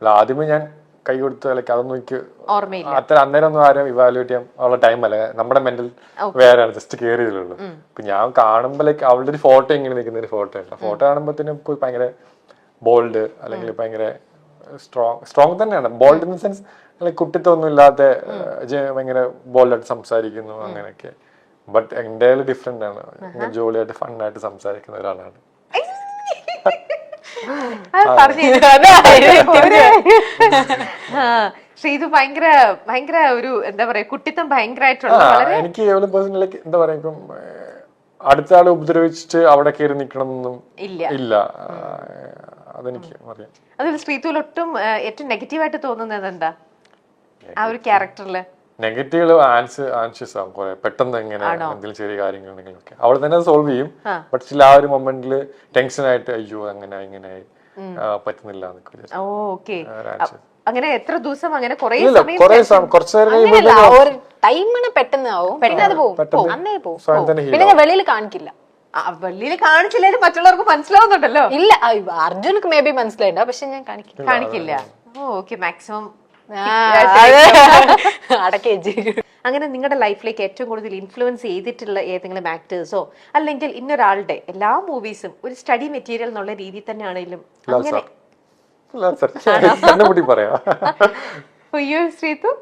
അല്ല ആദ്യമേ ഞാൻ കൈ കൊടുത്ത ലൈക്ക് അതൊന്നും എനിക്ക് ഓർമ്മയില്ല. അത്ര അന്നേരം ഒന്നും ആരും ഇവാലുവേറ്റ് ചെയ്യാൻ ഉള്ള ടൈം അല്ല. നമ്മുടെ മെന്റൽ വേറെയാണ്, ജസ്റ്റ് കയറിയതുള്ളൂ. ഇപ്പൊ ഞാൻ കാണുമ്പോ ലൈക്ക് അവളുടെ ഒരു ഫോട്ടോ ഇങ്ങനെ നിൽക്കുന്ന ഒരു ഫോട്ടോ ഉണ്ട്. ഫോട്ടോ കാണുമ്പോഴത്തേനും ഭയങ്കര ബോൾഡ് അല്ലെങ്കിൽ ഭയങ്കര സ്ട്രോങ് തന്നെയാണ്. Bold in the sense like കുട്ടിത്വമൊന്നും ഇല്ലാത്ത ഭയങ്കര ബോൾഡായിട്ട് സംസാരിക്കുന്നു അങ്ങനെയൊക്കെ. ബട്ട് എന്റെ ഡിഫറെന്റ് ആണ്. ജോളിയായിട്ട് ഫണ്ണായിട്ട് സംസാരിക്കുന്ന ഒരാളാണ്. ശ്രീതു ഭയങ്കര ഭയങ്കര ഒരു എന്താ പറയാ കുട്ടിത്തം ഭയങ്കരമായിട്ടുള്ള എനിക്ക് പേഴ്സണലി എന്താ പറയാ ഇപ്പം അടുത്ത ആളെ ഉപദ്രവിച്ചിട്ട് അവിടെ കയറി നിക്കണം എന്നൊന്നും ഇല്ല. അതെനിക്ക് അറിയാം. അതിൽ ശ്രീതുവിൽ ഒട്ടും ഏറ്റവും നെഗറ്റീവായിട്ട് തോന്നുന്നത് എന്താ ആ ഒരു ക്യാരക്ടറില്? നെഗറ്റീവ് ആൻഷ്യസ് ആവും കുറെ പെട്ടെന്ന്. എങ്ങനെ എന്തെങ്കിലും ചെറിയ കാര്യങ്ങളുണ്ടെങ്കിലും ഒക്കെ അവൾ തന്നെ സോൾവ് ചെയ്യും. ബട്ട് ചില ആ ഒരു മൊമെന്റില് ടെൻഷൻ ആയിട്ട് അയ്യോ അങ്ങനെ ഇങ്ങനെ പറ്റുന്നില്ല. അങ്ങനെ എത്ര ദിവസം അങ്ങനെ ടൈമിന് പെട്ടെന്ന് ആവും, പിന്നെ അത് പോകും, അന്നേ പോകും. പിന്നെ ഞാൻ വെളിയിൽ കാണിക്കില്ല. വെളിയിൽ കാണിച്ചില്ലേലും മറ്റുള്ളവർക്ക് മനസ്സിലാവുന്നുണ്ടല്ലോ. ഇല്ല, അർജുനക്ക് മേ ബി മനസ്സിലായിട്ടോ, പക്ഷെ ഞാൻ കാണിക്കില്ല. ഓക്കെ, മാക്സിമം അങ്ങനെ നിങ്ങളുടെ ലൈഫിലേക്ക് ഏറ്റവും കൂടുതൽ ഇൻഫ്ലുവൻസ് ചെയ്തിട്ടുള്ള ഏതെങ്കിലും ആക്ടേഴ്സോ അല്ലെങ്കിൽ ഇന്നൊരാളുടെ എല്ലാ മൂവീസും ഒരു സ്റ്റഡി മെറ്റീരിയൽ എന്നുള്ള രീതിയിൽ തന്നെ ആണെങ്കിലും അങ്ങനെ ശ്രീതു?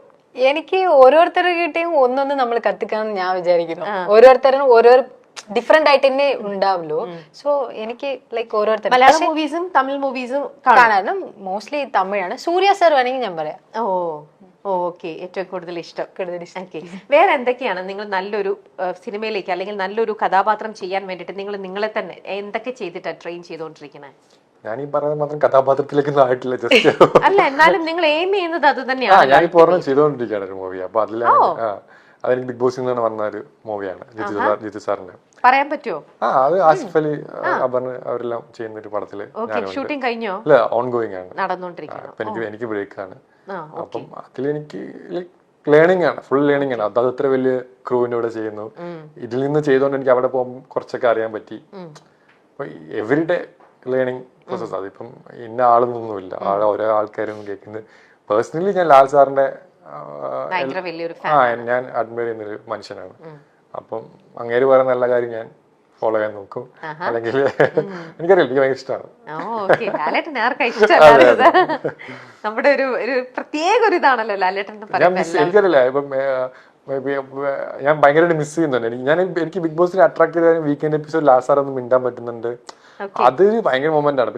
എനിക്ക് ഓരോരുത്തരുടെ കിട്ടിയും ഒന്നൊന്ന് നമ്മൾ കത്തിക്കാന്ന് ഞാൻ വിചാരിക്കുന്നു. ഓരോരുത്തരും ഓരോ ഡിഫറെന്റ് ആയിട്ട് തന്നെ ഉണ്ടാവുമല്ലോ. സോ എനിക്ക് ലൈക്ക് ഓരോരുത്തർ മലയാളം മൂവീസും തമിഴ് മൂവീസും കാണാനും മോസ്റ്റ്ലി തമിഴാണ്. സൂര്യ സാർ വേണമെങ്കിൽ ഞാൻ പറയാം. ഓക്കെ, ഏറ്റവും കൂടുതൽ ഇഷ്ടം. വേറെ എന്തൊക്കെയാണ് നിങ്ങൾ നല്ലൊരു സിനിമയിലേക്ക് അല്ലെങ്കിൽ നല്ലൊരു കഥാപാത്രം ചെയ്യാൻ വേണ്ടിട്ട് നിങ്ങൾ നിങ്ങളെ തന്നെ എന്തൊക്കെ ചെയ്തിട്ടാണ് ട്രെയിൻ ചെയ്തുകൊണ്ടിരിക്കുന്നത്? ഞാൻ ഈ പറയുന്നത് മാത്രം കഥാപാത്രത്തിലേക്ക് ആയിട്ടില്ല, ജസ്റ്റ് അല്ല എന്നാലും നിങ്ങൾ എയിം ചെയ്യുന്നത് അത് തന്നെയാണ്. ഞാൻ ഇപ്പോൾ ചെയ്തുകൊണ്ടിരിക്കുകയാണ് ഒരു മൂവി. അപ്പൊ അതെനിക്ക് ബിഗ് ബോസിൽ നിന്നാണ് വന്ന ഒരു മൂവിയാണ്, ജിത്തു സാറിന്റെ. പറയാൻ പറ്റുമോ? അത് ആസിഫ് അലി അപർണ അവരെല്ലാം ചെയ്യുന്ന ഒരു പടത്തില് ഷൂട്ടിംഗ് കഴിഞ്ഞോ? ഇല്ല, ഓൺഗോയിങ് ആണ്, നടന്നുകൊണ്ടിരിക്കുന്നത്. എനിക്ക് ബ്രേക്ക് ആണ്. അപ്പം അതിലെനിക്ക് ലേണിംഗ് ആണ്, ഫുൾ ലേണിംഗ് ആണ്. അത് അത്ര വലിയ ക്രൂവിന്റെ കൂടെ ചെയ്യുന്നു. ഇതിൽ നിന്ന് ചെയ്തോണ്ട് എനിക്ക് അവിടെ പോകുമ്പോൾ കുറച്ചൊക്കെ അറിയാൻ പറ്റി. അപ്പൊ എവരിഡേ ലേണിംഗ് പ്രോസസ്. അതിപ്പം ഇന്ന ആളൊന്നുമില്ല, ഓരോ ആൾക്കാരും കേൾക്കുന്നത്. പേഴ്സണലി ഞാൻ ലാൽ സാറിന്റെ ഞാൻ അഡ്മയർ ചെയ്യുന്നൊരു മനുഷ്യനാണ്. അപ്പം അങ്ങേര് പറയുന്ന നല്ല കാര്യം ഞാൻ ഫോളോ ചെയ്യാൻ നോക്കും. അല്ലെങ്കിൽ എനിക്കറിയില്ല, എനിക്ക് ഭയങ്കര ഇഷ്ടമാണ്. നമ്മുടെ ഒരു പ്രത്യേക ഒരു ഇതാണല്ലോ ലാലേട്ടൻ. എനിക്കറിയില്ല, ഇപ്പം ഞാൻ ഭയങ്കരമായിട്ട് മിസ് ചെയ്യുന്നുണ്ട്. എനിക്ക് ബിഗ് ബോസിനെ അട്രാക്ട് ചെയ്ത വീക്കെൻഡ് എപ്പിസോഡ് ലാസ്റ്റ് സാർ ഒന്ന് മിണ്ടാൻ പറ്റുന്നുണ്ട്. അതൊരു ഭയങ്കര മൊമെന്റ് ആണ്.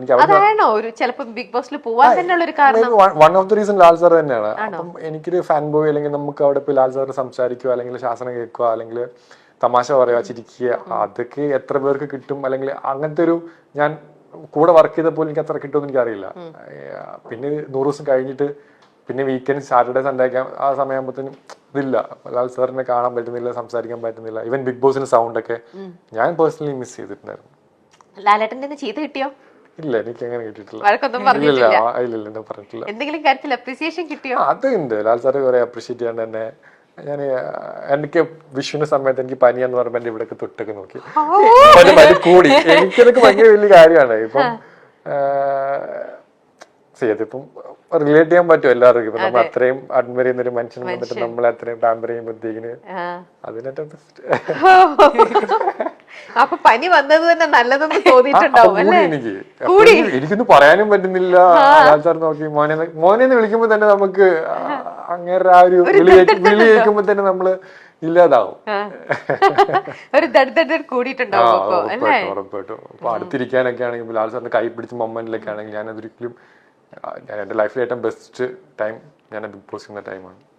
One of the reason Lal sir തന്നെയാണ്. അപ്പം എനിക്കൊരു ഫാൻ ബോയ് അല്ലെങ്കിൽ നമുക്ക് അവിടെ പോയി ലാൽ സാർ സംസാരിക്കുക അല്ലെങ്കിൽ ശാസനം കേൾക്കുക അല്ലെങ്കിൽ തമാശ പറയുക, ചിരിക്കുക, അതൊക്കെ എത്ര പേർക്ക് കിട്ടും? അല്ലെങ്കിൽ അങ്ങനത്തെ ഒരു ഞാൻ കൂടെ വർക്ക് ചെയ്തപ്പോൾ എനിക്ക് അത്ര കിട്ടുമെന്ന് എനിക്കറിയില്ല. പിന്നെ 100 ദിവസം കഴിഞ്ഞിട്ട് പിന്നെ വീക്കെൻഡ് സാറ്റർഡേ സൺഡേ ഒക്കെ ആ സമയമാകുമ്പോഴത്തേനും ഇതില്ല, ലാൽ സാറിനെ കാണാൻ പറ്റുന്നില്ല, സംസാരിക്കാൻ പറ്റുന്നില്ല. ഈവൻ ബിഗ് ബോസിന്റെ സൗണ്ട് ഒക്കെ ഞാൻ പേഴ്സണലി മിസ് ചെയ്തിട്ടുണ്ടായിരുന്നു. ലാലേട്ടന്റെ ചെയ്ത് കിട്ടിയോ? ഇല്ല, എനിക്ക് അങ്ങനെ കിട്ടിയിട്ടില്ല. എന്തെങ്കിലും കാര്യത്തിൽ അപ്രീസിയേഷൻ കിട്ടിയോ? അതുണ്ട്. ലാൽ സാറ് കുറെ അപ്രീഷിയേറ്റ് ചെയ്യാണ്ട് തന്നെ. ഞാൻ എനിക്ക് വിഷുവിന്റെ സമയത്ത് എനിക്ക് പനിയാന്ന് പറയുമ്പോ എന്റെ ഇവിടെയൊക്കെ തൊട്ടൊക്കെ നോക്കി കൂടി. എനിക്കതൊക്കെ ഭയങ്കര വലിയ കാര്യമാണ്. ഇപ്പം ഇതിപ്പം റിലേറ്റ് ചെയ്യാൻ പറ്റും എല്ലാവർക്കും. ഇപ്പൊ നമ്മൾ അത്രയും അഡ്മയർ ചെയ്യുന്ന ഒരു മനുഷ്യൻ വന്നിട്ട് നമ്മൾ അത്രയും പാമ്പർ ചെയ്യുമ്പോഴത്തേക്കിന് അതിനേറ്റ ബെസ്റ്റ്. അപ്പൊ പനി വന്നത് തന്നെ നല്ലതെന്ന് തോന്നിയിട്ടുണ്ടാവും അല്ലേ? എനിക്കൊന്നും പറയാനും പറ്റുന്നില്ല. സാർ നോക്കി മോനെന്ന് വിളിക്കുമ്പോ തന്നെ നമുക്ക് അങ്ങനെ ആ ഒരു വിളി കേൾക്കുമ്പോ തന്നെ നമ്മള് ഇല്ലാതാവും. ഉറപ്പായിട്ടും. അപ്പൊ അടുത്തിരിക്കാനൊക്കെ ആണെങ്കിൽ ലാൽ സാറിന്റെ കൈ പിടിച്ച മൊമെന്റിലൊക്കെ ആണെങ്കിൽ ഞാൻ അതൊരിക്കലും എന്റെ ലൈഫിലെ ഏറ്റവും ബെസ്റ്റ് ടൈം ഞാൻ ബിഗ് ബോസ് ചെയ്യുന്ന ടൈമാണ്.